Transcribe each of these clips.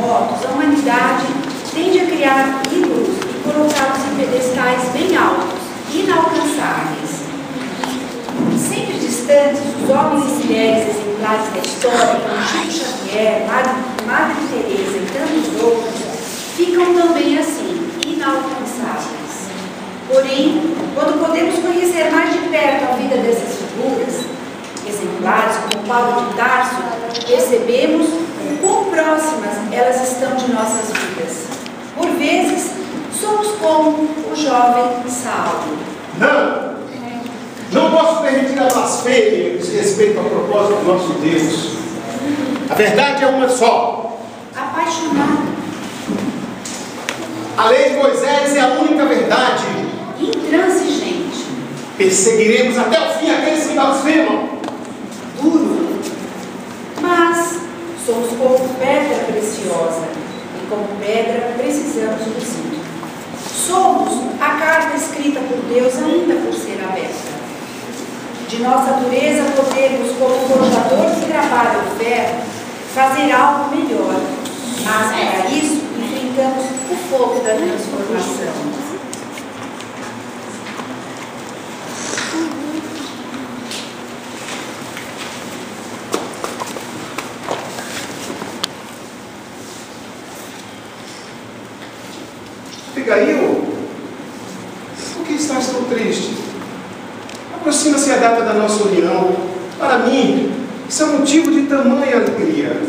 terremotos, a humanidade tende a criar ídolos e colocá-los em pedestais bem altos, inalcançáveis. Sempre distantes, os homens e mulheres exemplares da história, como Chico Xavier, Madre Teresa e tantos outros, ficam também assim, inalcançáveis. Porém, quando podemos conhecer mais de perto a vida dessas figuras exemplares, como Paulo de Tarso, percebemos o quão próximas elas estão de nossas vidas. Por vezes, somos como o jovem Saulo. Não posso permitir a blasfêmia e desrespeito ao propósito do nosso Deus. A verdade é uma só. Apaixonado. A lei de Moisés é a única verdade. Intransigente. Perseguiremos até o fim aqueles que blasfemam. Duro. Mas somos como pedra preciosa. E como pedra precisamos do cinto. Somos a carta escrita por Deus ainda por ser aberta. De nossa natureza podemos, como forjador que trabalha o ferro, fazer algo melhor. Mas para isso enfrentamos o fogo da transformação. Abigail, por que estás tão triste? Aproxima-se a data da nossa união. Para mim, isso é motivo de tamanha alegria.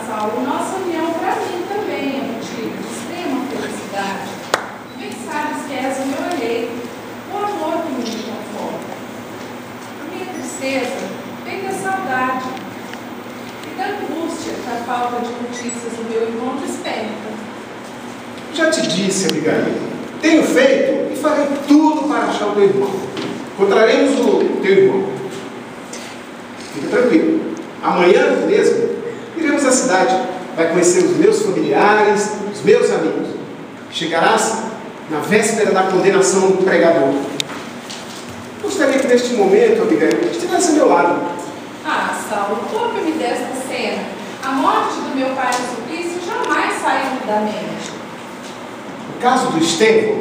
Saulo, nossa união para mim também é motivo de extrema felicidade. Bem sabes que és o meu eleito, o amor que me conforta. A minha tristeza vem da saudade e da angústia que a falta de notícias do meu irmão desperta. Já te disse, Abigail, tenho feito e farei tudo para achar o teu irmão. Encontraremos o teu irmão. Fica tranquilo. Amanhã mesmo iremos à cidade. Vai conhecer os meus familiares, os meus amigos. Chegarás na véspera da condenação do pregador. Gostaria que neste momento, Abigail, estivesse ao meu lado. Saulo, poupe-me desta cena. A morte do meu pai no suplício jamais saiu da mente. O caso do Estevão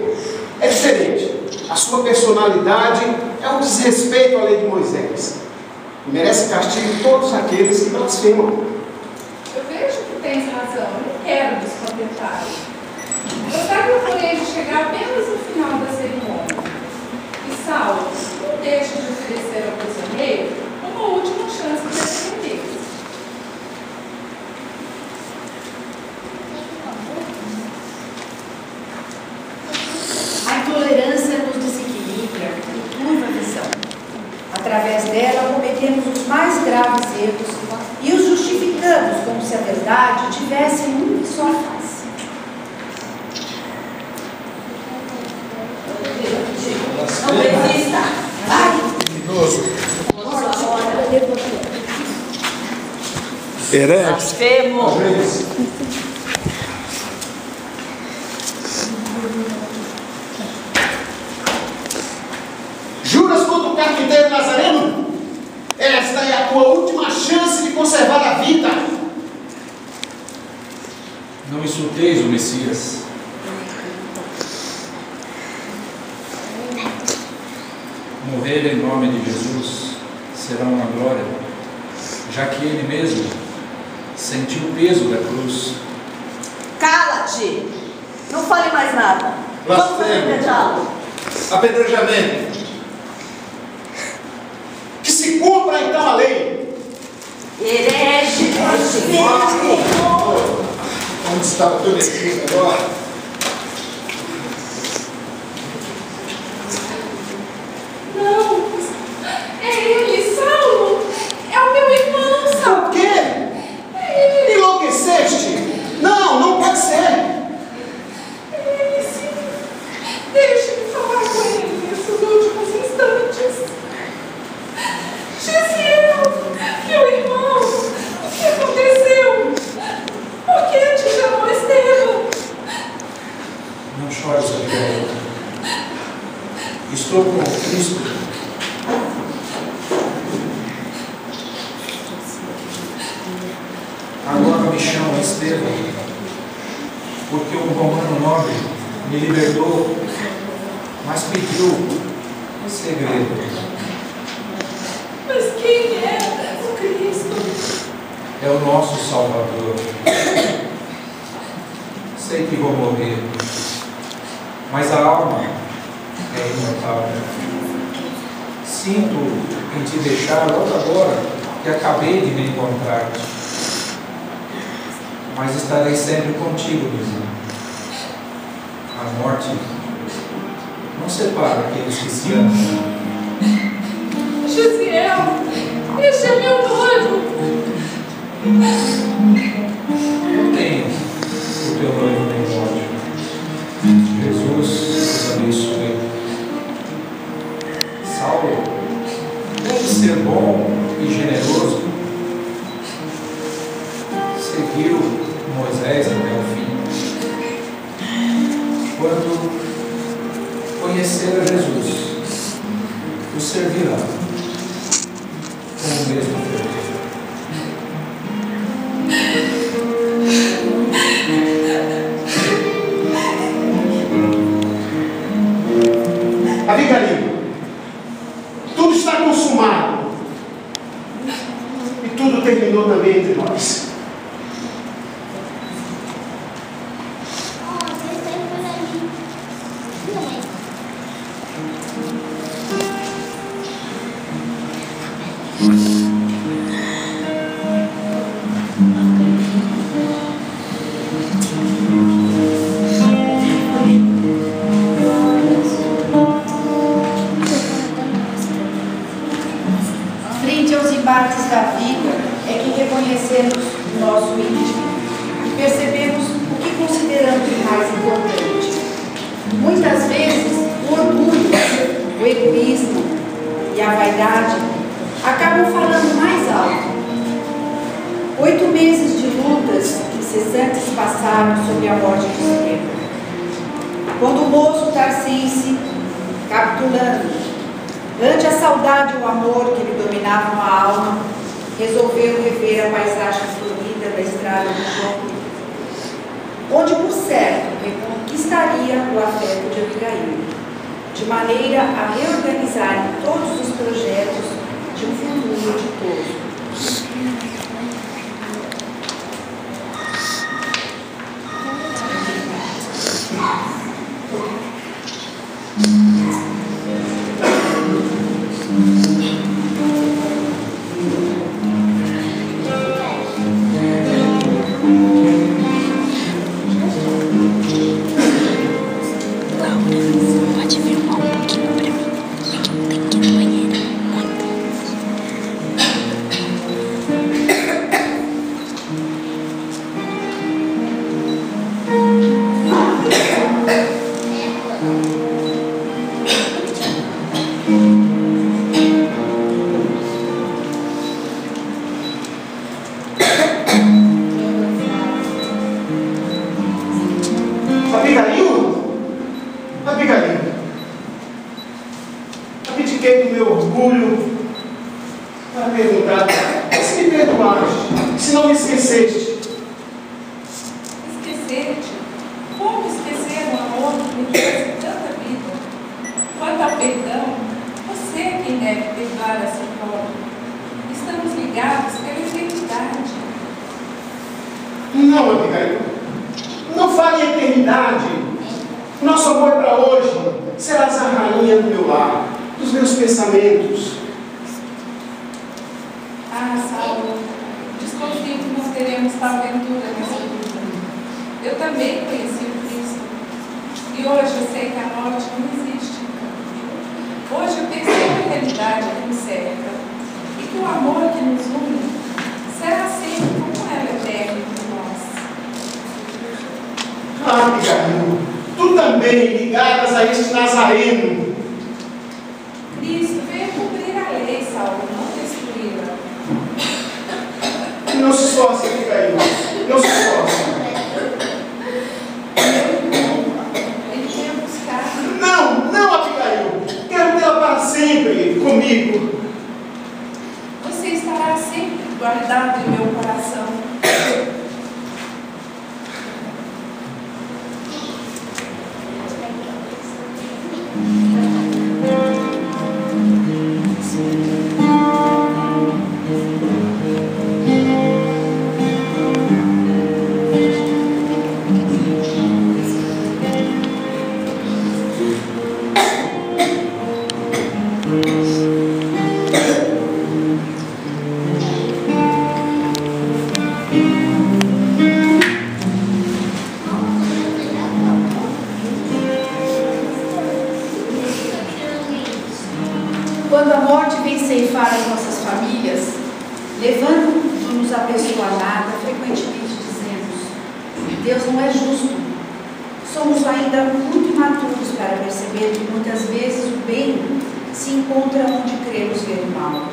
é diferente. A sua personalidade é um desrespeito à lei de Moisés. E merece castigo todos aqueles que blasfemam. Eu vejo que tens razão, eu não quero descontentar. Gostaria, porém, de chegar apenas no final da cerimônia. E Saulo, não deixe de oferecer ao prisioneiro uma última chance de defender-se. A intolerância nos desequilibra e curva a visão. Através dela, cometemos os mais graves erros e os justificamos como se a verdade tivesse uma só face. Não resista! Vai! Blasfemo! Juras contra o carpinteiro Nazareno? Esta é a tua última chance de conservar a vida. Não insulteis o Messias. Morrer em nome de Jesus será uma glória, já que ele mesmo sentiu o peso da cruz. Cala-te! Não fale mais nada. Vamos apedrejá-lo. Apedrejamento. Que se cumpra então a lei. Herege! Onde está o teu Messias agora? Não, é ele, Saulo! É o meu irmão, Saulo! O quê? É ele! Enlouqueceste? Não, não pode ser. É ele, sim! Deixe-me falar com ele nesses últimos instantes. Gesiel, meu irmão, o que aconteceu? Por que te chamou Estevão? Agora me chamo Estevão, porque um romano nobre me libertou, mas pediu segredo. Mas quem é o Cristo? É o nosso Salvador. Sei que vou morrer, mas a alma é imortal. Sinto em te deixar logo agora que acabei de me encontrar. Mas estarei sempre contigo, meu irmão. A morte não separa aqueles que se amam. Gesiel, este é meu noivo. Não tenho o teu noivo nem ódio. Jesus os abençoe. Saulo deve ser bom e generoso. Seguiu Moisés até o fim. Quando conhecer a Jesus, o servirá com o mesmo fervor. Abigail, tudo está consumado e tudo terminou também entre nós. Frente aos embates da vida é que reconhecemos o nosso íntimo e percebemos o que consideramos mais importante. Muitas vezes, o orgulho, o egoísmo e a vaidade acabam falando mais alto. 8 meses de lutas incessantes passaram sobre a morte de Estevão. Quando o moço Tarcísio, capitulando, ante a saudade e o amor que lhe dominavam a alma, resolveu rever a paisagem florida da estrada do João, onde, por certo, reconquistaria o afeto de Abigail, de maneira a reorganizar todos os projetos de um futuro ditoso. Pode filmar um pouquinho pra mim, porque eu tenho que ir no banheiro. Abigail, abdiquei do meu orgulho para perguntar se me perdoaste, se não me esqueceste. Esquecer-te? Como esquecer um amor que me trouxe tanta vida? Quanto ao perdão, você é quem deve perdoar a si próprio. Estamos ligados pela eternidade. Não, Abigail, não fale em eternidade. Nosso amor para hoje serás a rainha do meu lar, dos meus pensamentos. Ah, Saulo, desconfio que não teremos tal aventura nessa vida. Eu também conheci o Cristo. E hoje eu sei que a morte não existe. Hoje eu percebo a realidade que nos cerca. E que o amor que nos une será sempre como ela é eterno por nós. Ah, Abigail, tu também ligadas a este Nazareno. Cristo veio cumprir a lei, Saulo, não destruí-la. Não se esforce, Abigail, não se esforce. Ele veio buscar. Não, Abigail, quero tê-la para sempre comigo. Você estará sempre guardado em meu coração. Quando a morte vem ceifar as nossas famílias, levando-nos a pessoa nada, frequentemente dizemos: Deus não é justo. Somos ainda muito imaturos para perceber que muitas vezes o bem se encontra onde queremos ver o mal.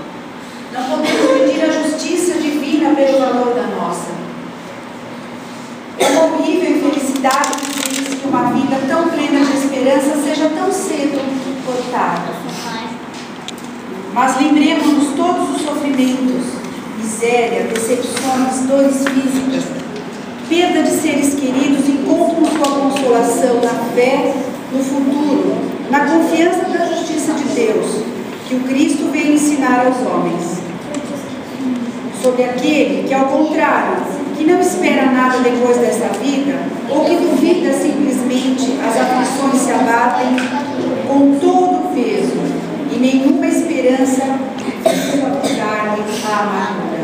Não podemos pedir a justiça divina pelo valor da nossa. É uma horrível infelicidade dizer que uma vida tão plena de esperança seja tão cedo cortada. Mas lembremos-nos todos os sofrimentos, miséria, decepções, dores físicas, perda de seres queridos, encontram sua consolação na fé, no futuro, na confiança da justiça de Deus, que o Cristo veio ensinar aos homens. Sobre aquele que, ao contrário, que não espera nada depois desta vida, ou que duvida simplesmente as aflições se abatem com todo o peso, e nenhuma esperança suavizar-lhe a amargura.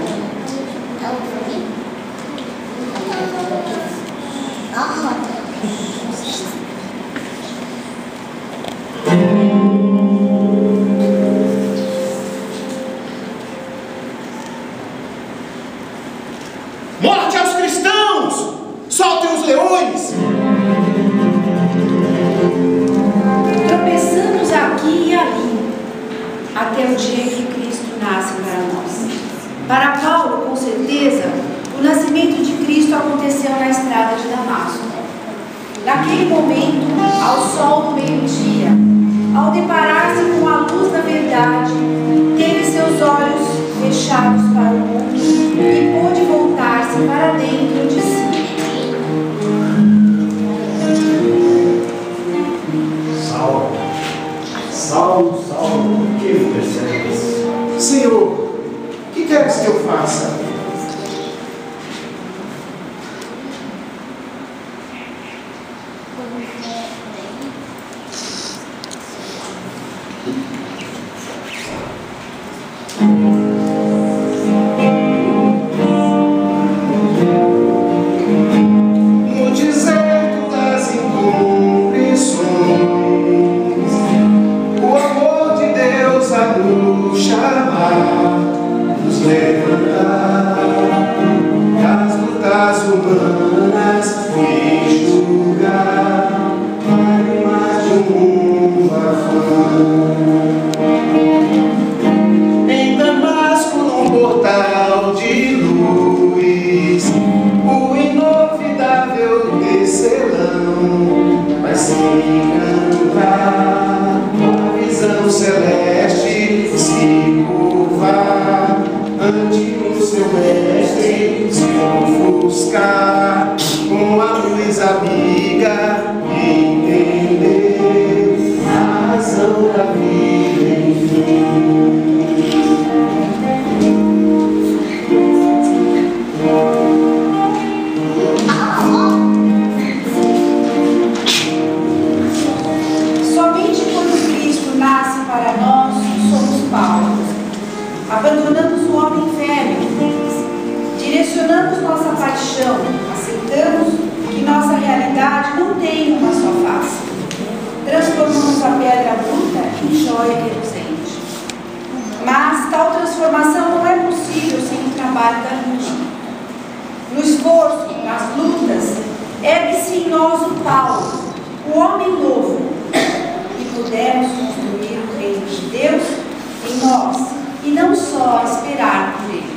Morte aos cristãos! Soltem os leões! Tropeçamos aqui e ali, até o dia que Cristo nasce para nós. Para Paulo, com certeza, o nascimento de Cristo aconteceu na estrada de Damasco. Naquele momento, ao sol do meio-dia, ao deparar-se com a luz da verdade, teve seus olhos fechados para o mundo e pôde voltar-se para dentro de si. Saulo, Saulo, Saulo, por que me persegues? Senhor, o que queres que eu faça? No deserto das incompreensões, o amor de Deus a nos chamar, nos levantar das lutas humanas e julgar lágrimas de um mundo afã. Em Damasco, num portal de luz, o inovidável tecelão vai se encantar, a visão celeste se curvar ante o seu mestre, se ofuscar com a luz amiga e entender a razão da vida, enfim. Somente quando Cristo nasce para nós, somos Paulo. Abandonamos o homem velho, direcionamos nossa paixão, aceitamos que nossa realidade não tem uma só face. Transformamos a pedra bruta em joia reluzente. Mas tal transformação não é possível sem o trabalho da luz. No esforço, nas lutas, ergue-se em nós o Paulo, o homem novo, e pudermos construir o reino de Deus em nós, e não só esperar por ele.